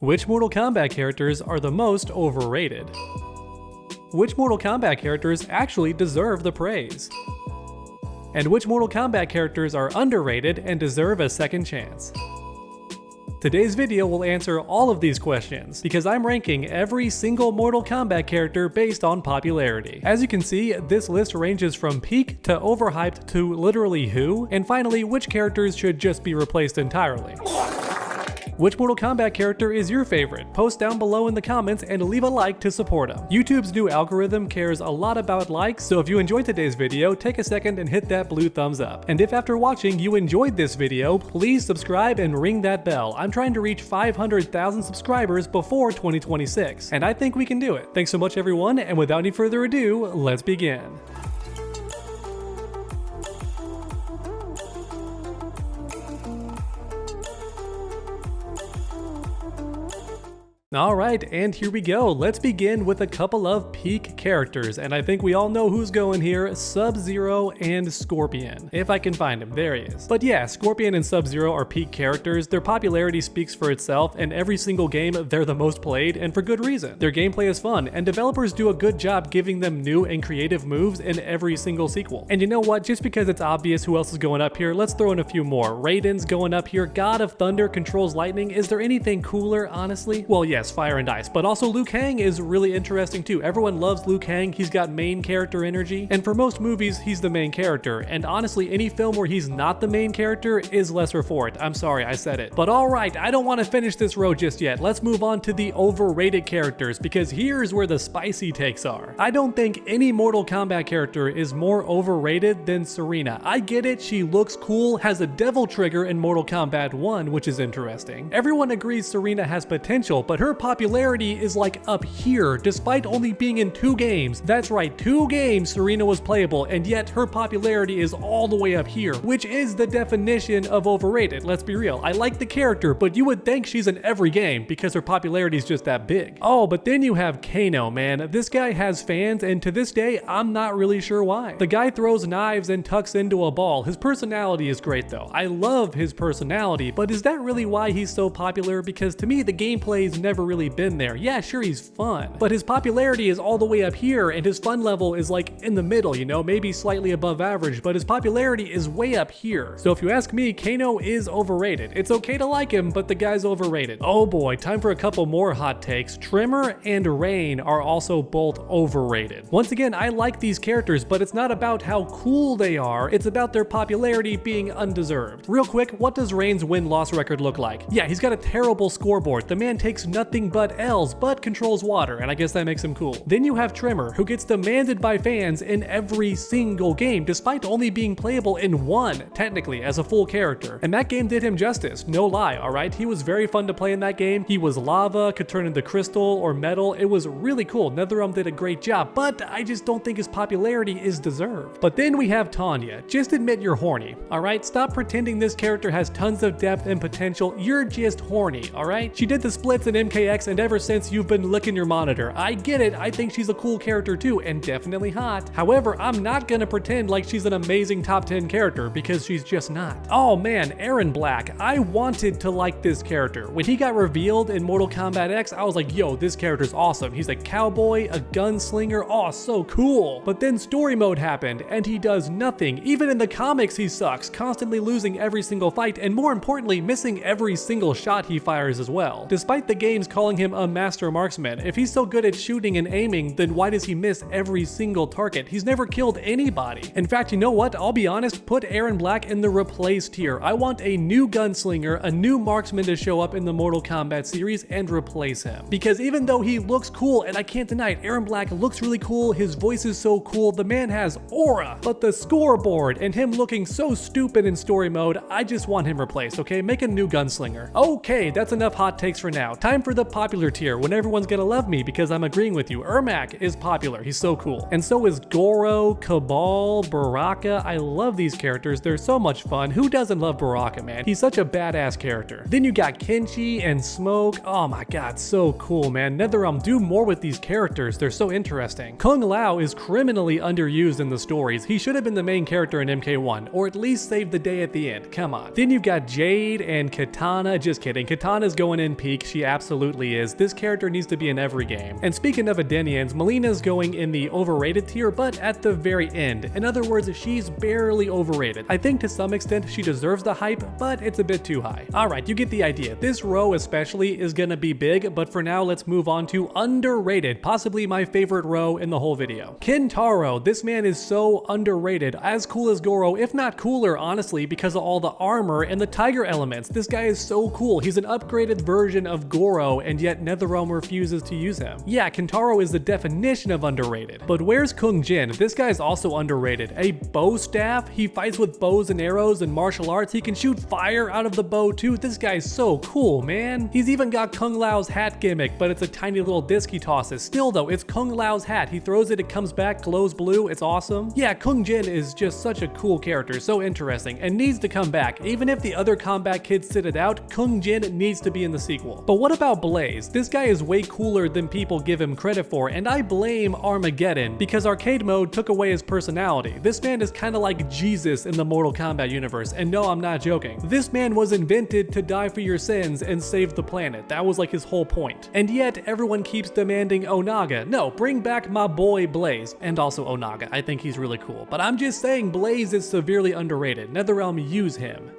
Which Mortal Kombat characters are the most overrated? Which Mortal Kombat characters actually deserve the praise? And which Mortal Kombat characters are underrated and deserve a second chance? Today's video will answer all of these questions, because I'm ranking every single Mortal Kombat character based on popularity. As you can see, this list ranges from peak to overhyped to literally who, and finally which characters should just be replaced entirely. Which Mortal Kombat character is your favorite? Post down below in the comments and leave a like to support them. YouTube's new algorithm cares a lot about likes, so if you enjoyed today's video, take a second and hit that blue thumbs up. And if after watching you enjoyed this video, please subscribe and ring that bell. I'm trying to reach 500,000 subscribers before 2026, and I think we can do it. Thanks so much everyone, and without any further ado, let's begin. Alright, and here we go. Let's begin with a couple of peak characters, and I think we all know who's going here: Sub-Zero and Scorpion. If I can find him, there he is. But yeah, Scorpion and Sub-Zero are peak characters. Their popularity speaks for itself, and every single game they're the most played, and for good reason. Their gameplay is fun, and developers do a good job giving them new and creative moves in every single sequel. And you know what, just because it's obvious who else is going up here, let's throw in a few more. Raiden's going up here. God of Thunder controls lightning. Is there anything cooler, honestly? Well, yes, fire and ice, but also Liu Kang is really interesting too. Everyone loves Liu Kang. He's got main character energy, and for most movies he's the main character, and honestly any film where he's not the main character is lesser for it. I'm sorry I said it. But alright, I don't want to finish this row just yet. Let's move on to the overrated characters, because here's where the spicy takes are. I don't think any Mortal Kombat character is more overrated than Serena. I get it, she looks cool, has a devil trigger in Mortal Kombat 1, which is interesting. Everyone agrees Serena has potential, but her popularity is like up here, despite only being in 2 games. That's right, 2 games Serena was playable, and yet her popularity is all the way up here, which is the definition of overrated. Let's be real, I like the character, but you would think she's in every game because her popularity is just that big. Oh, but then you have Kano, man. This guy has fans, and to this day, I'm not really sure why. The guy throws knives and tucks into a ball. His personality is great though. I love his personality, but is that really why he's so popular? Because to me, the gameplay's never really been there. Yeah, sure, he's fun, but his popularity is all the way up here, and his fun level is like in the middle, you know, maybe slightly above average, but his popularity is way up here. So if you ask me, Kano is overrated. It's okay to like him, but the guy's overrated. Oh boy, time for a couple more hot takes. Tremor and Rain are also both overrated. Once again, I like these characters, but it's not about how cool they are, it's about their popularity being undeserved. Real quick, what does Rain's win-loss record look like? Yeah, he's got a terrible scoreboard. The man takes nothing but L's, but controls water, and I guess that makes him cool. Then you have Tremor, who gets demanded by fans in every single game, despite only being playable in 1, technically, as a full character. And that game did him justice, no lie, alright? He was very fun to play in that game. He was lava, could turn into crystal or metal. It was really cool. NetherRealm did a great job, but I just don't think his popularity is deserved. But then we have Tanya. Just admit you're horny, alright? Stop pretending this character has tons of depth and potential. You're just horny, alright? She did the splits in MKX, and ever since you've been licking your monitor. I get it, I think she's a cool character too, and definitely hot. However, I'm not gonna pretend like she's an amazing top 10 character, because she's just not. Oh man, Aaron Black. I wanted to like this character. When he got revealed in Mortal Kombat X, I was like, yo, this character's awesome. He's a cowboy, a gunslinger, oh, so cool. But then story mode happened, and he does nothing. Even in the comics, he sucks, constantly losing every single fight, and more importantly, missing every single shot he fires as well. Despite the games calling him a master marksman, if he's so good at shooting and aiming, then why does he miss every single target? He's never killed anybody. In fact, you know what? I'll be honest, put Aaron Black in the replace tier. I want a new gunslinger, a new marksman to show up in the Mortal Kombat series and replace him. Because even though he looks cool, and I can't deny it, Aaron Black looks really cool, his voice is so cool, the man has aura, but the scoreboard and him looking so stupid in story mode, I just want him replaced, okay? Make a new gunslinger. Okay, that's enough hot takes for now. Time for the popular tier, when everyone's gonna love me because I'm agreeing with you. Ermac is popular, he's so cool. And so is Goro, Cabal, Baraka. I love these characters, they're so much fun. Who doesn't love Baraka, man? He's such a badass character. Then you got Kenshi and Smoke. Oh my god, so cool, man. NetherRealm, do more with these characters, they're so interesting. Kung Lao is criminally underused in the stories. He should have been the main character in MK1, or at least save the day at the end, come on. Then you've got Jade and Katana. Just kidding, Katana's going in peak, she absolutely absolutely is. This character needs to be in every game. And speaking of Edenians, Melina's going in the overrated tier, but at the very end. In other words, she's barely overrated. I think to some extent she deserves the hype, but it's a bit too high. Alright, you get the idea. This row especially is gonna be big, but for now let's move on to underrated, possibly my favorite row in the whole video. Kintaro, this man is so underrated, as cool as Goro, if not cooler honestly, because of all the armor and the tiger elements. This guy is so cool. He's an upgraded version of Goro, and yet NetherRealm refuses to use him. Yeah, Kintaro is the definition of underrated. But where's Kung Jin? This guy's also underrated. A bow staff? He fights with bows and arrows and martial arts. He can shoot fire out of the bow too. This guy's so cool, man. He's even got Kung Lao's hat gimmick, but it's a tiny little disc he tosses. Still though, it's Kung Lao's hat. He throws it, it comes back, glows blue. It's awesome. Yeah, Kung Jin is just such a cool character, so interesting, and needs to come back. Even if the other combat kids sit it out, Kung Jin needs to be in the sequel. But what about Blaze? This guy is way cooler than people give him credit for, and I blame Armageddon, because arcade mode took away his personality. This man is kinda like Jesus in the Mortal Kombat universe, and no, I'm not joking. This man was invented to die for your sins and save the planet. That was like his whole point. And yet, everyone keeps demanding Onaga. No, bring back my boy Blaze, and also Onaga. I think he's really cool. But I'm just saying Blaze is severely underrated. NetherRealm use him.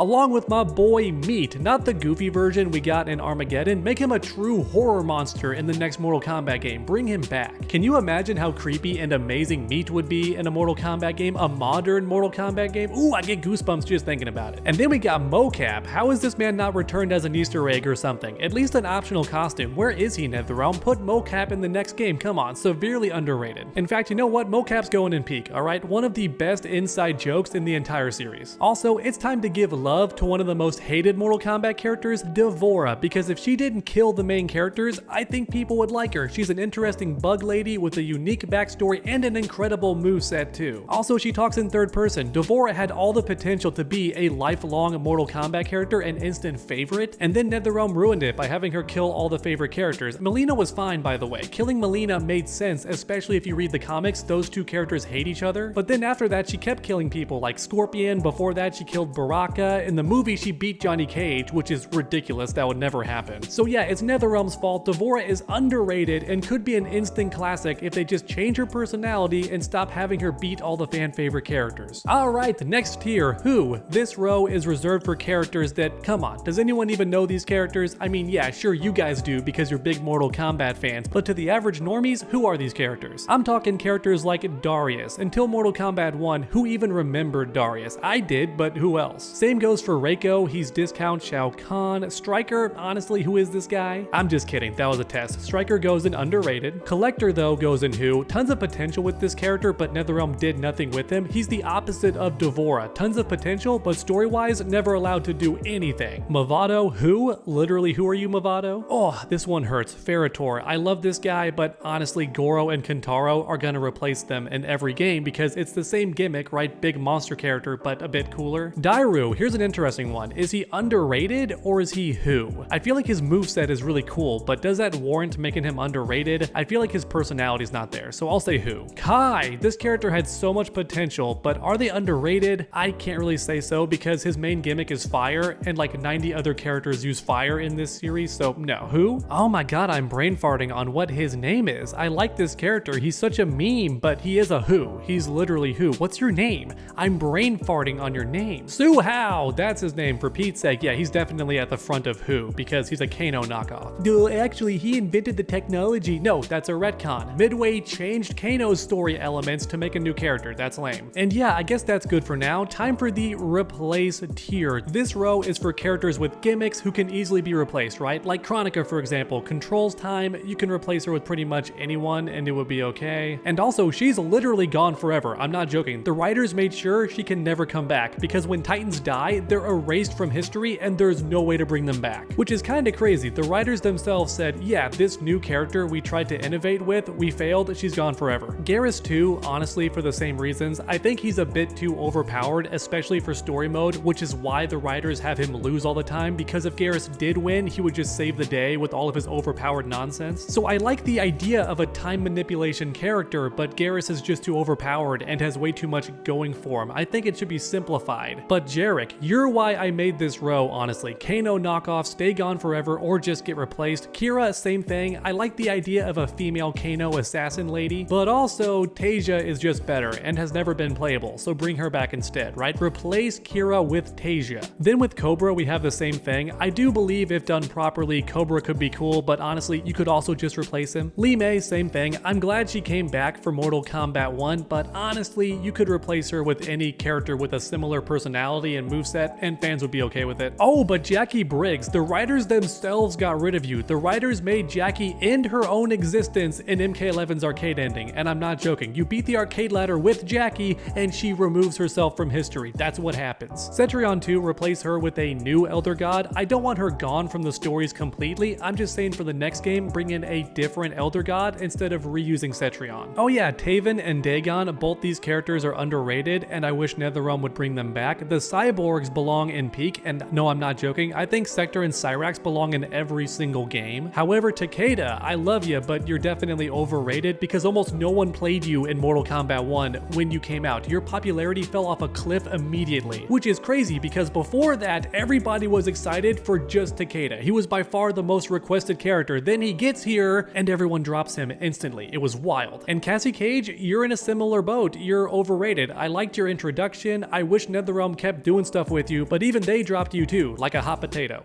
Along with my boy Meat, not the goofy version we got in Armageddon. Make him a true horror monster in the next Mortal Kombat game. Bring him back. Can you imagine how creepy and amazing Meat would be in a Mortal Kombat game? A modern Mortal Kombat game? Ooh, I get goosebumps just thinking about it. And then we got Mocap. How is this man not returned as an Easter egg or something? At least an optional costume. Where is he, NetherRealm? Put Mocap in the next game. Come on, severely underrated. In fact, you know what? Mocap's going in peak, alright? One of the best inside jokes in the entire series. Also, it's time to give love to one of the most hated Mortal Kombat characters, D'Vorah, because if she didn't kill the main characters, I think people would like her. She's an interesting bug lady with a unique backstory and an incredible moveset too. Also, she talks in third person. D'Vorah had all the potential to be a lifelong Mortal Kombat character, an instant favorite, and then NetherRealm ruined it by having her kill all the favorite characters. Melina was fine, by the way. Killing Melina made sense, especially if you read the comics. Those two characters hate each other. But then after that, she kept killing people like Scorpion. Before that, she killed Baraka. In the movie, she beat Johnny Cage, which is ridiculous. That would never happen. So yeah, it's NetherRealm's fault. D'Vorah is underrated and could be an instant classic if they just change her personality and stop having her beat all the fan favorite characters. Alright, next tier, Who? This row is reserved for characters that, come on, does anyone even know these characters? I mean, yeah, sure you guys do because you're big Mortal Kombat fans, but to the average normies, who are these characters? I'm talking characters like Darius. Until Mortal Kombat 1, who even remembered Darius? I did, but who else? Same goes for Reiko, he's discount Shao Kahn. Striker, honestly, who is this guy? I'm just kidding, that was a test. Striker goes in underrated. Collector though goes in who? Tons of potential with this character, but NetherRealm did nothing with him. He's the opposite of D'Vorah. Tons of potential, but story-wise, never allowed to do anything. Mavado, who? Literally, who are you, Mavado? Oh, this one hurts. Ferritor. I love this guy, but honestly, Goro and Kintaro are gonna replace them in every game because it's the same gimmick, right? Big monster character, but a bit cooler. Dairu, here's an interesting one. Is he underrated or is he who? I feel like his moveset is really cool, but does that warrant making him underrated? I feel like his personality's not there, so I'll say who. Kai, this character had so much potential, but are they underrated? I can't really say so because his main gimmick is fire, and like 90 other characters use fire in this series, so no. Who? Oh my god, I'm brain farting on what his name is. I like this character, he's such a meme, but he is a who. He's literally who. What's your name? I'm brain farting on your name. Suhao, that's his name for Pete's sake. Yeah, he's definitely at the front of who, because he's a Kano knockoff. Duh, actually, he invented the technology. No, that's a retcon. Midway changed Kano's story elements to make a new character. That's lame. And yeah, I guess that's good for now. Time for the replace tier. This row is for characters with gimmicks who can easily be replaced, right? Like Chronica, for example. Controls time, you can replace her with pretty much anyone and it would be okay. And also, she's literally gone forever. I'm not joking. The writers made sure she can never come back because when Titans die, they're erased from history and there's no way to bring them back. Which is kinda crazy. The writers themselves said, yeah, this new character we tried to innovate with, we failed, she's gone forever. Garrus too, honestly, for the same reasons. I think he's a bit too overpowered, especially for story mode, which is why the writers have him lose all the time, because if Garrus did win, he would just save the day with all of his overpowered nonsense. So I like the idea of a time manipulation character, but Garrus is just too overpowered and has way too much going for him. I think it should be simplified. But Jarek, you're why I made this row, honestly. Kano knockoff, stay gone forever, or just get replaced. Kira, same thing. I like the idea of a female Kano assassin lady, but also Tasia is just better and has never been playable, so bring her back instead, right? Replace Kira with Tasia. Then with Cobra, we have the same thing. I do believe if done properly, Cobra could be cool, but honestly, you could also just replace him. Li Mei, same thing. I'm glad she came back for Mortal Kombat 1, but honestly, you could replace her with any character with a similar personality and moveset, and fans would be okay with it. Oh, but Jackie Briggs, the writers themselves got rid of you. The writers made Jackie end her own existence in MK11's arcade ending, and I'm not joking. You beat the arcade ladder with Jackie, and she removes herself from history. That's what happens. Cetrion 2, replace her with a new Elder God. I don't want her gone from the stories completely. I'm just saying for the next game, bring in a different Elder God instead of reusing Cetrion. Oh yeah, Taven and Dagon, both these characters are underrated, and I wish NetherRealm would bring them back. The cyborgs belong in Peak, and no, I'm not joking. I think Sector and Cyrax belong in every single game. However, Takeda, I love you, but you're definitely overrated because almost no one played you in Mortal Kombat 1 when you came out. Your popularity fell off a cliff immediately, which is crazy because before that, everybody was excited for just Takeda. He was by far the most requested character. Then he gets here and everyone drops him instantly. It was wild. And Cassie Cage, you're in a similar boat. You're overrated. I liked your introduction. I wish NetherRealm kept doing stuff with you, but even they dropped you too, like a hot potato.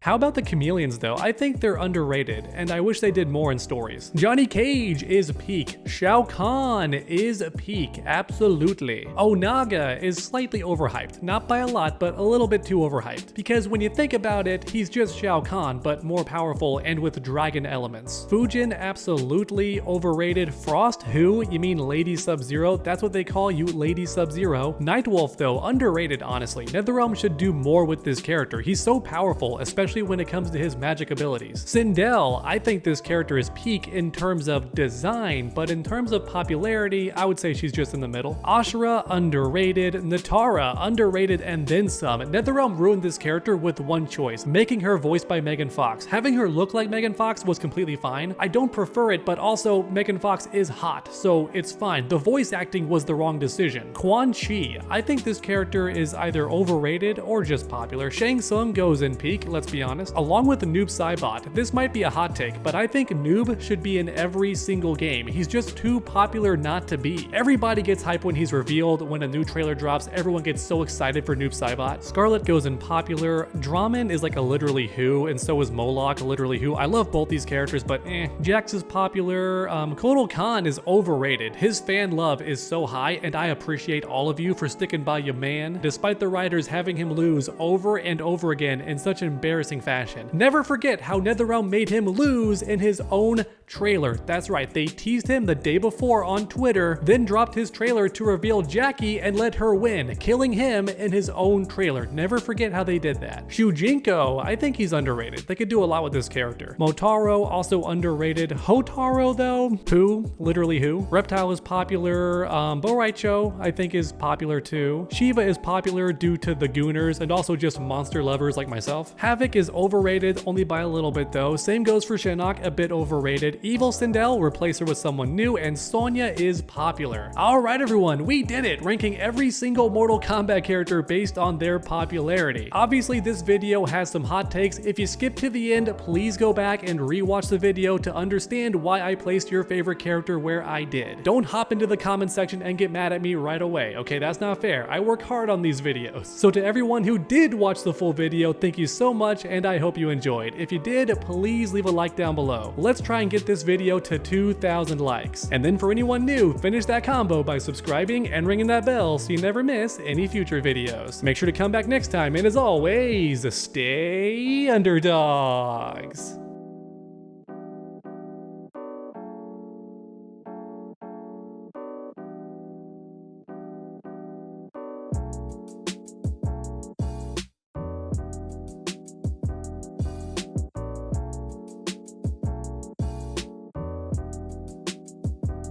How about the Chameleons though? I think they're underrated, and I wish they did more in stories. Johnny Cage is peak. Shao Kahn is peak, absolutely. Onaga is slightly overhyped, not by a lot, but a little bit too overhyped. Because when you think about it, he's just Shao Kahn, but more powerful and with dragon elements. Fujin, absolutely overrated. Frost, who? You mean Lady Sub-Zero? That's what they call you, Lady Sub-Zero. Nightwolf though, underrated honestly. NetherRealm should do more with this character. He's so powerful, especially when it comes to his magic abilities. Sindel, I think this character is peak in terms of design, but in terms of popularity, I would say she's just in the middle. Ashura, underrated. Natara, underrated and then some. NetherRealm ruined this character with one choice, making her voiced by Megan Fox. Having her look like Megan Fox was completely fine. I don't prefer it, but also Megan Fox is hot, so it's fine. The voice acting was the wrong decision. Quan Chi, I think this character is either overrated or just popular. Shang Tsung goes in peak, let's be honest, along with the Noob Saibot. This might be a hot take, but I think Noob should be in every single game. He's just too popular not to be. Everybody gets hype when he's revealed. When a new trailer drops, everyone gets so excited for Noob Saibot. Scarlet goes in popular. Draman is like a literally who, and so is Moloch, a literally who. I love both these characters, but Jax is popular. Kotal Khan is overrated. His fan love is so high, and I appreciate all of you for sticking by your man, despite the writers having him lose over and over again in such an embarrassing fashion. Never forget how NetherRealm made him lose in his own trailer. That's right, they teased him the day before on Twitter, then dropped his trailer to reveal Jackie and let her win, killing him in his own trailer. Never forget how they did that. Shujinko, I think he's underrated. They could do a lot with this character. Motaro, also underrated. Hotaro though, who? Literally who? Reptile is popular. Boraicho, I think is popular too. Shiva is popular due to the Gooners and also just monster lovers like myself. Havoc is overrated, only by a little bit though. Same goes for Shinnok, a bit overrated. Evil Sindel, replace her with someone new, and Sonya is popular. Alright everyone, we did it, ranking every single Mortal Kombat character based on their popularity. Obviously this video has some hot takes. If you skip to the end, please go back and rewatch the video to understand why I placed your favorite character where I did. Don't hop into the comment section and get mad at me right away, okay? That's not fair. I work hard on these videos. So to everyone who did watch the full video, thank you so much, and I hope you enjoyed. If you did, please leave a like down below. Let's try and get this video to 2,000 likes. And then for anyone new, finish that combo by subscribing and ringing that bell so you never miss any future videos. Make sure to come back next time, and as always, stay underdogs.